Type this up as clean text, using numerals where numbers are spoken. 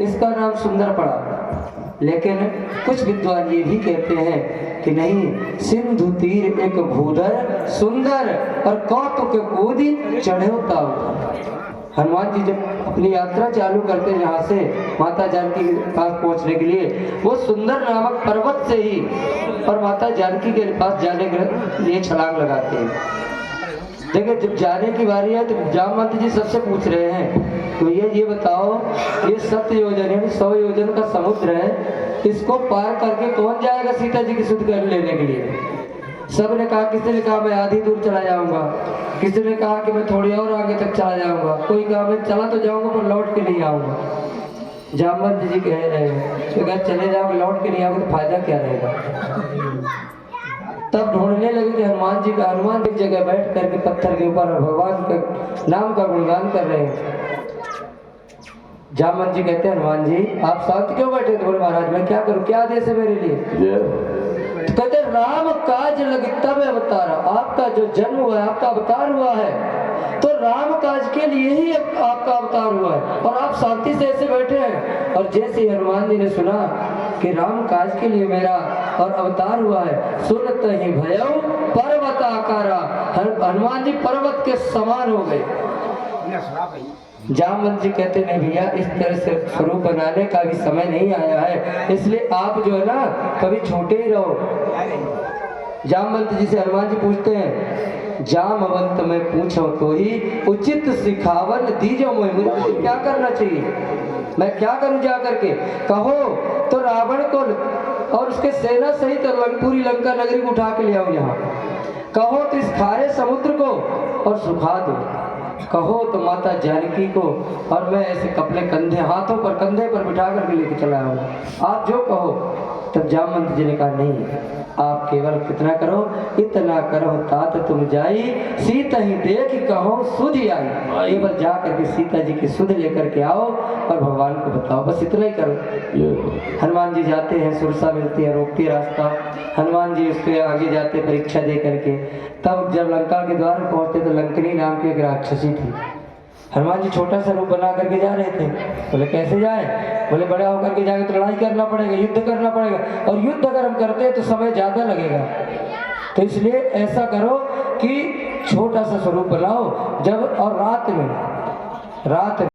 इसका नाम सुंदर पड़ा। लेकिन कुछ विद्वान ये भी कहते हैं कि नहीं, सिंधु तीर एक भूधर सुंदर और कौतुक कूदी चढ़े उतार। हनुमान जी जब अपनी यात्रा चालू करते हैं यहाँ से माता जानकी के पास पहुँचने के लिए, वो सुंदर नामक पर्वत से ही और माता जानकी के पास जाने के लिए छलांग लगाते हैं। देखिए, जब जाने की बारी है तो जामवंत जी सबसे पूछ रहे हैं, तो ये बताओ, ये 7 योजन यानी 100 योजन का समुद्र है, इसको पार करके कौन जाएगा सीता जी की सुध कर लेने के लिए? सब ने कहा, किसी ने कहा मैं आधी दूर चला जाऊंगा, किसी ने कहा कि मैं थोड़ी और आगे तक चला जाऊंगा, कोई कहा मैं चला तो जाऊंगा पर लौट के नहीं आऊंगा। जामवंत जी कह रहे हैं कि अगर चले जाओगे लौट के नहीं आओगे तो फायदा क्या रहेगा? तब ढूंढने लगे कि हनुमान जी एक जगह बैठ करके पत्थर के ऊपर भगवान के नाम का गुणगान कर रहे हैं। जामवंत जी कहते हैं, हनुमान जी आप साथ क्यों बैठे? तो बोले, महाराज मैं क्या करूं, क्या आदेश है मेरे लिए? तो कहते राम काज लग तब अवतारा, आपका जो जन्म हुआ है, आपका अवतार हुआ है, तो राम काज के लिए ही आपका अवतार हुआ है और आप शांति से ऐसे बैठे हैं। और जैसे ही हनुमान जी ने सुना कि राम काज के लिए मेरा और अवतार हुआ है, सुनत ही भयउ पर्वत आकारा, हनुमान जी पर्वत के समान हो गए। जामवंत जी कहते नहीं भैया, इस तरह से स्वरूप बनाने का भी समय नहीं आया है, इसलिए आप जो है ना कभी छोटे ही रहो। जामवंत जी से हनुमान जी पूछते हैं, जामवंत मैं पूछो तो ही उचित सिखावन दीजो, मुझे क्या करना चाहिए, मैं क्या करूं जा करके? कहो तो रावण को और उसके सेना सहित पूरी लंका नगरी को उठा के ले आओ यहाँ। कहो तो इस खारे समुद्र को और सुखा दो। कहो तो माता जानकी को और मैं ऐसे अपने कंधे हाथों पर कंधे पर बिठा करके लेके चला आऊंगा, आप जो कहो। तब जामवंत जी ने कहा, नहीं, आप केवल कितना करो, इतना करो तात तुम जाई, सीता ही देख कहो सुध आई। केवल जा करके सीता जी की सुध लेकर के आओ और भगवान को बताओ, बस इतना ही करो। हनुमान जी जाते हैं, सुरसा मिलती है, रोकती रास्ता। हनुमान जी उसके आगे जाते परीक्षा दे करके। तब जब लंका के द्वार में पहुंचते तो लंकनी नाम की एक राक्षसी थी। हनुमान जी छोटा सा रूप बना करके जा रहे थे। बोले कैसे जाए? बोले बड़ा होकर के जाके तो लड़ाई करना पड़ेगा, युद्ध करना पड़ेगा, और युद्ध अगर हम करते हैं तो समय ज्यादा लगेगा, तो इसलिए ऐसा करो कि छोटा सा स्वरूप बनाओ जब, और रात में